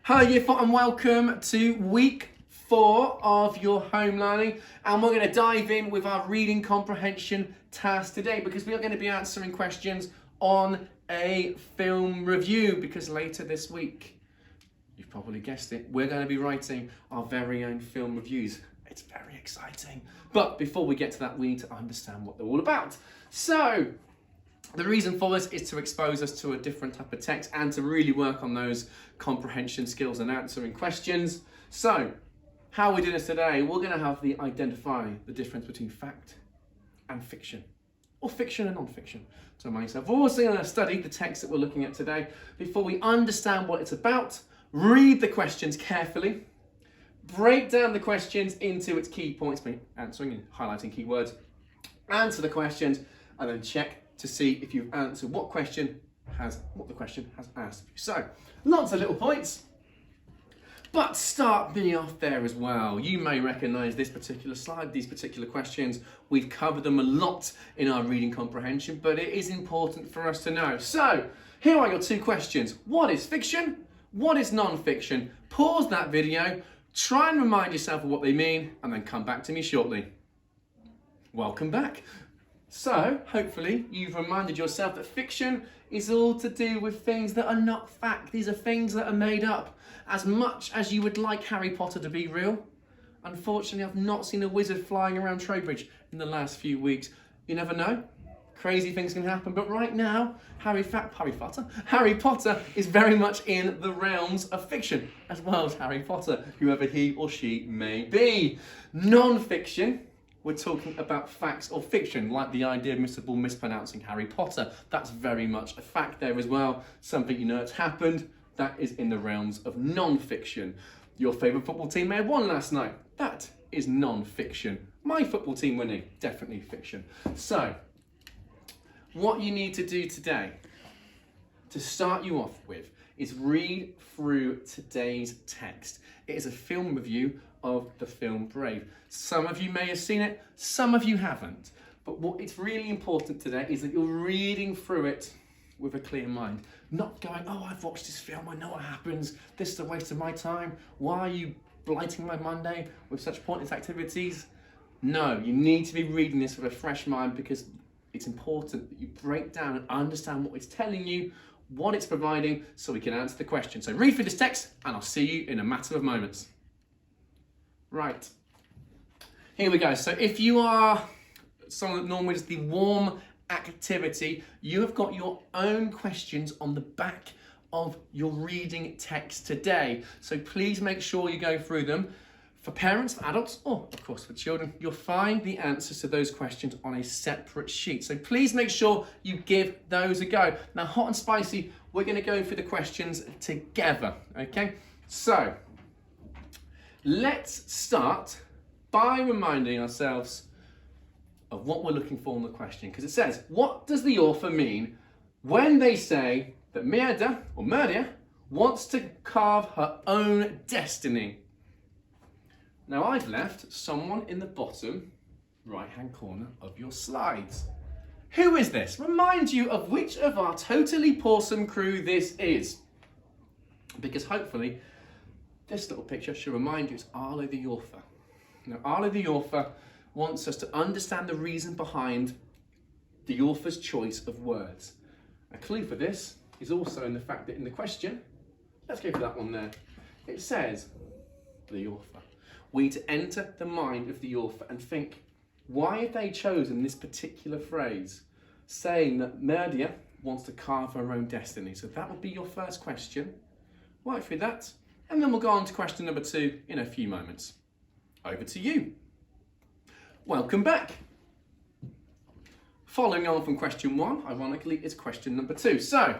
Hello Year 4 and welcome to week 4 of your home learning, and we're going to dive in with our reading comprehension task today because we are going to be answering questions on a film review, because later this week, you've probably guessed it, we're going to be writing our very own film reviews. It's very exciting. But before we get to that, we need to understand what they're all about. So the reason for this is to expose us to a different type of text and to really work on those comprehension skills and answering questions. So, how are we doing this today? We're going to have the identify the difference between fact and fiction, or fiction and non-fiction. So myself, we're also going to study the text that we're looking at today before we understand what it's about, read the questions carefully, break down the questions into its key points by answering and highlighting keywords, answer the questions, and then check to see if you've answered what the question has asked you. So, lots of little points, but start me off there as well. You may recognise this particular slide, these particular questions. We've covered them a lot in our reading comprehension, but it is important for us to know. So, here are your two questions. What is fiction? What is non-fiction? Pause that video, try and remind yourself of what they mean, and then come back to me shortly. Welcome back. So, hopefully, you've reminded yourself that fiction is all to do with things that are not fact. These are things that are made up. As much as you would like Harry Potter to be real, unfortunately, I've not seen a wizard flying around Trowbridge in the last few weeks. You never know. Crazy things can happen. But right now, Harry Potter is very much in the realms of fiction, as well as Harry Potter, whoever he or she may be. Non-fiction, we're talking about facts or fiction, like the idea of Mr. Bull mispronouncing Harry Potter. That's very much a fact there as well. Something you know it's happened. That is in the realms of non-fiction. Your favourite football team may have won last night. That is non-fiction. My football team winning, definitely fiction. So, what you need to do today, to start you off with, is read through today's text. It is a film review of the film Brave. Some of you may have seen it, some of you haven't. But what it's really important today is that you're reading through it with a clear mind. Not going, oh, I've watched this film, I know what happens, this is a waste of my time, why are you blighting my Monday with such pointless activities? No, you need to be reading this with a fresh mind, because it's important that you break down and understand what it's telling you, what it's providing, so we can answer the question. So read through this text, and I'll see you in a matter of moments. Right, here we go. So if you are someone that normally does the warm activity, you have got your own questions on the back of your reading text today. So please make sure you go through them. For parents, for adults, or of course for children, you'll find the answers to those questions on a separate sheet. So please make sure you give those a go. Now, hot and spicy, we're going to go through the questions together, okay? So, let's start by reminding ourselves of what we're looking for in the question, because it says, what does the author mean when they say that Merdia wants to carve her own destiny? Now, I've left someone in the bottom right-hand corner of your slides. Who is this? Remind you of which of our totally pawsome crew this is, because hopefully this little picture should remind you it's Arlo the author. Now, Arlo the author wants us to understand the reason behind the author's choice of words. A clue for this is also in the fact that in the question, let's go for that one there, it says the author. We need to enter the mind of the author and think, why have they chosen this particular phrase, saying that Merdia wants to carve her own destiny? So that would be your first question. Right through that, and then we'll go on to question number 2 in a few moments. Over to you. Welcome back. Following on from question 1, ironically, is question number 2. So,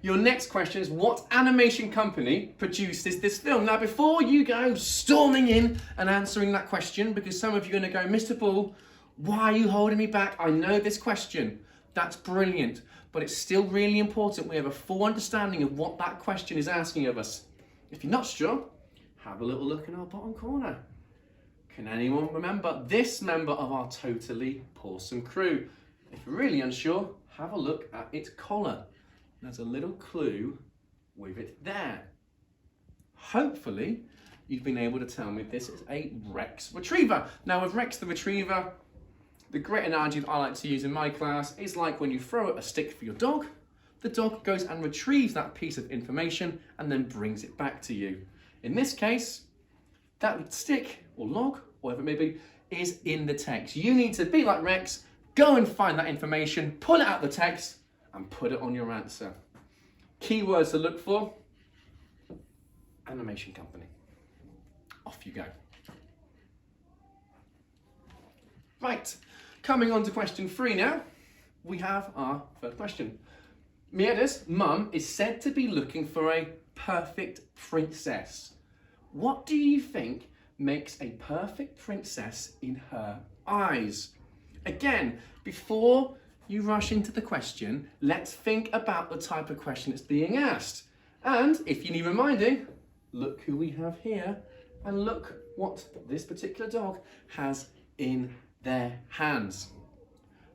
your next question is, what animation company produced this film? Now, before you go storming in and answering that question, because some of you are going to go, Mr. Bull, why are you holding me back? I know this question. That's brilliant. But it's still really important we have a full understanding of what that question is asking of us. If you're not sure, have a little look in our bottom corner. Can anyone remember this member of our totally pawsome crew? If you're really unsure, have a look at its collar. There's a little clue with it there. hopefully you've been able to tell me this is a Rex Retriever. Now with Rex the Retriever, the great analogy that I like to use in my class is like when you throw a stick for your dog, the dog goes and retrieves that piece of information and then brings it back to you. In this case, that stick or log, whatever it may be, is in the text. You need to be like Rex, go and find that information, pull it out of the text and put it on your answer. Keywords to look for, animation company. Off you go. Right, coming on to question 3 now. We have our third question. Mieda's mum is said to be looking for a perfect princess. What do you think makes a perfect princess in her eyes? Again, before you rush into the question, let's think about the type of question that's being asked. And if you need reminding, look who we have here and look what this particular dog has in their hands.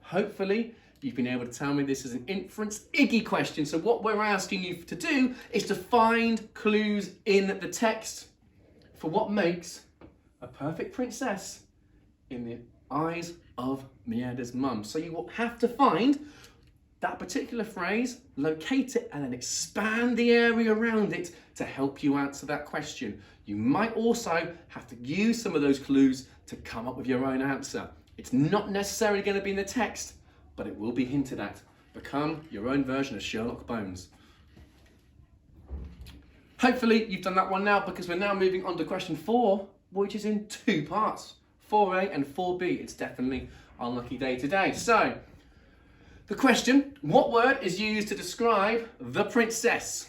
Hopefully, you've been able to tell me this is an Inference Iggy question. So what we're asking you to do is to find clues in the text for what makes a perfect princess in the eyes of Mieda's mum. So you will have to find that particular phrase, locate it, and then expand the area around it to help you answer that question. You might also have to use some of those clues to come up with your own answer. It's not necessarily going to be in the text, but it will be hinted at. Become your own version of Sherlock Bones. Hopefully you've done that one now, because we're now moving on to question 4, which is in 2 parts, 4A and 4B. It's definitely our lucky day today. So, the question, what word is used to describe the princess?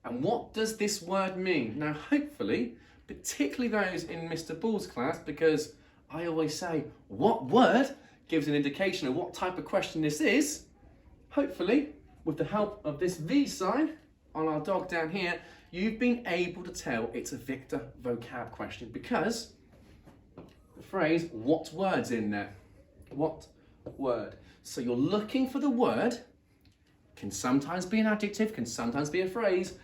And what does this word mean? Now, hopefully, particularly those in Mr. Bull's class, because I always say, what word gives an indication of what type of question this is. Hopefully, with the help of this V sign on our dog down here, you've been able to tell it's a Victor vocab question, because the phrase, what word's in there? What word? So you're looking for the word, can sometimes be an adjective, can sometimes be a phrase,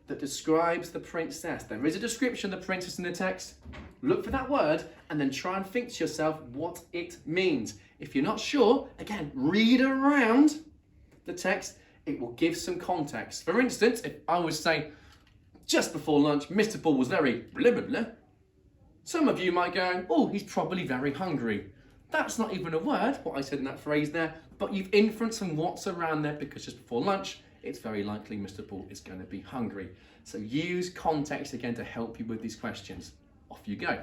that describes the princess. There is a description of the princess in the text. Look for that word and then try and think to yourself what it means. If you're not sure, again, read around the text. It will give some context. For instance, if I was saying, just before lunch, Mr. Bull was very blah, blah, blah. Some of you might go, oh, he's probably very hungry. That's not even a word, what I said in that phrase there, but you've inferenced from what's around there, because just before lunch, it's very likely Mr. Bull is going to be hungry. So use context again to help you with these questions. Off you go.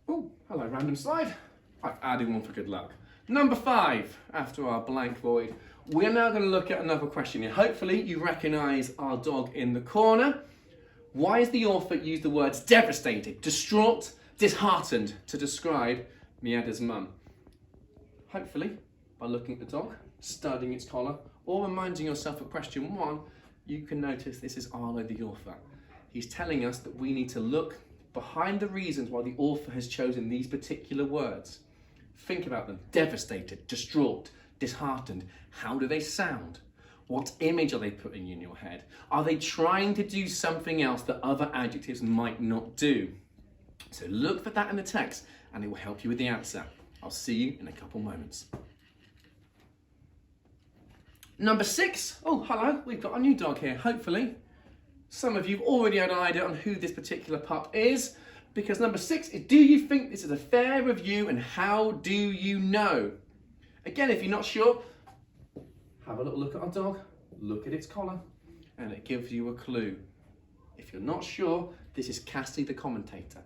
Oh, hello, random slide. I've added one for good luck. Number 5, after our blank void, we're now going to look at another question here. Hopefully you recognise our dog in the corner. Why has the author used the words devastated, distraught, disheartened to describe Mieda's mum? Hopefully, by looking at the dog, studying its collar, or reminding yourself of question 1, you can notice this is Arlo, the author. He's telling us that we need to look behind the reasons why the author has chosen these particular words. Think about them. Devastated, distraught, disheartened. How do they sound? What image are they putting in your head? Are they trying to do something else that other adjectives might not do? So look for that in the text and it will help you with the answer. I'll see you in a couple moments. Number 6. Oh, hello. We've got a new dog here, hopefully. Some of you have already had an idea on who this particular pup is, because number 6 is, do you think this is a fair review and how do you know? Again, if you're not sure, have a little look at our dog, look at its collar, and it gives you a clue. If you're not sure, this is Cassie the commentator.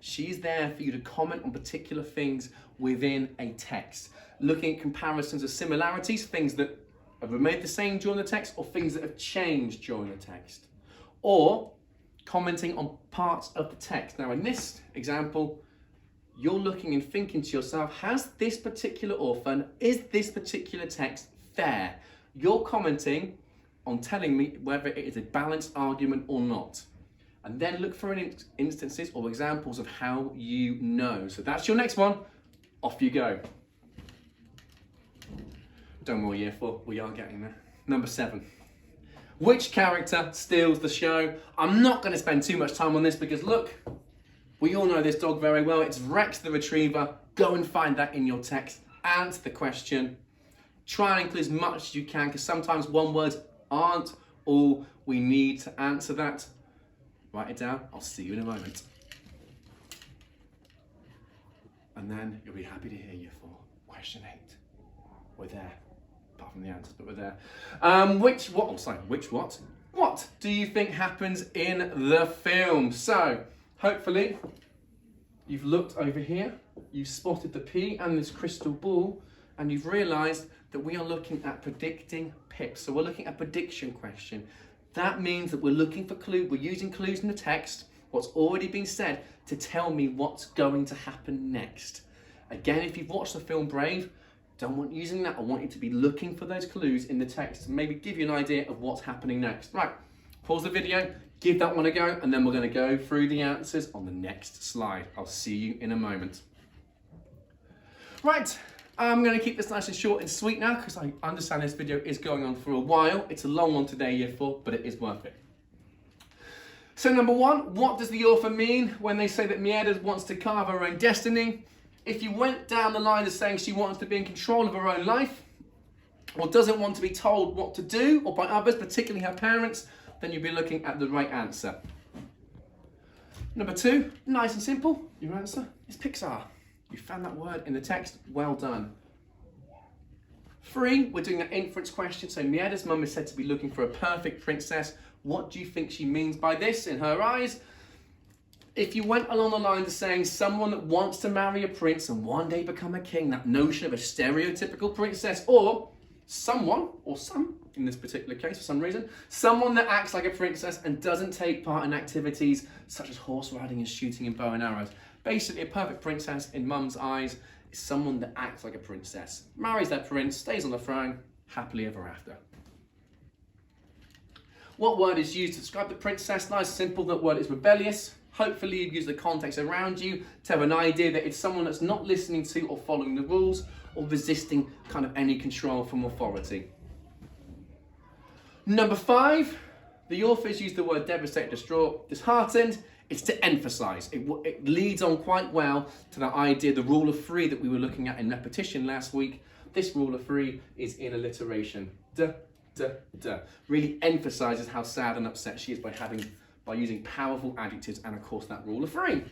She's there for you to comment on particular things within a text, looking at comparisons of similarities, things that have remained the same during the text or things that have changed during the text, or commenting on parts of the text. Now in this example, you're looking and thinking to yourself, has this particular author, is this particular text fair? You're commenting on telling me whether it is a balanced argument or not. And then look for instances or examples of how you know. So that's your next one. Off you go. Don't worry, year 4, we are getting there. Number 7. Which character steals the show? I'm not going to spend too much time on this because look, we all know this dog very well. It's Rex the Retriever. Go and find that in your text. Answer the question. Try and include as much as you can because sometimes one words aren't all we need to answer that. Write it down. I'll see you in a moment. And then you'll be happy to hear you for question 8. We're there. Apart from the answers, but we're there. What do you think happens in the film? So, hopefully, you've looked over here, you've spotted the P and this crystal ball, and you've realised that we are looking at predicting pips. So we're looking at a prediction question. That means that we're looking for clues, we're using clues in the text, what's already been said, to tell me what's going to happen next. Again, if you've watched the film Brave, don't want using that. I want you to be looking for those clues in the text to maybe give you an idea of what's happening next. Right, pause the video, give that one a go, and then we're going to go through the answers on the next slide. I'll see you in a moment. Right, I'm going to keep this nice and short and sweet now because I understand this video is going on for a while. It's a long one today, year 4, but it is worth it. So number 1, what does the author mean when they say that Mieres wants to carve her own destiny? If you went down the line of saying she wants to be in control of her own life, or doesn't want to be told what to do, or by others, particularly her parents, then you'd be looking at the right answer. Number 2, nice and simple, your answer is Pixar. You found that word in the text, well done. 3, we're doing an inference question. So Mieres' mum is said to be looking for a perfect princess. What do you think she means by this in her eyes? If you went along the lines of saying someone that wants to marry a prince and one day become a king, that notion of a stereotypical princess, or someone, or some, in this particular case for some reason, someone that acts like a princess and doesn't take part in activities such as horse riding and shooting and bow and arrows. Basically, a perfect princess in mum's eyes is someone that acts like a princess, marries their prince, stays on the throne, happily ever after. What word is used to describe the princess? Nice, simple, that word is rebellious. Hopefully you've used the context around you to have an idea that it's someone that's not listening to or following the rules or resisting kind of any control from authority. Number 5, the authors use the word devastated, distraught, disheartened. It's to emphasise. It leads on quite well to that idea, the rule of 3 that we were looking at in repetition last week. This rule of 3 is in alliteration. Really emphasises how sad and upset she is by using powerful adjectives and of course that rule of 3.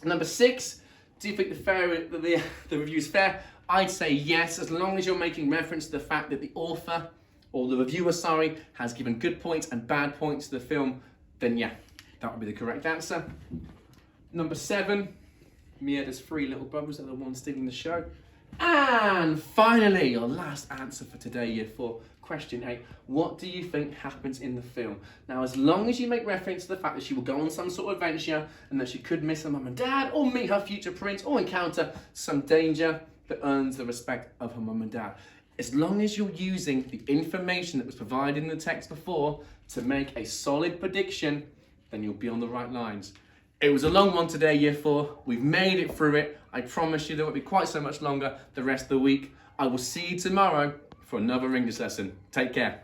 Number 6, do you think the review is fair? I'd say yes, as long as you're making reference to the fact that the author, or the reviewer, sorry, has given good points and bad points to the film, then yeah, that would be the correct answer. Number 7, Mieres' 3 little brothers are the ones stealing the show. And finally, your last answer for today, year 4, question 8. What do you think happens in the film? Now, as long as you make reference to the fact that she will go on some sort of adventure and that she could miss her mum and dad, or meet her future prince, or encounter some danger that earns the respect of her mum and dad. As long as you're using the information that was provided in the text before to make a solid prediction, then you'll be on the right lines. It was a long one today, year 4. We've made it through it. I promise you there won't be quite so much longer the rest of the week. I will see you tomorrow for another English lesson. Take care.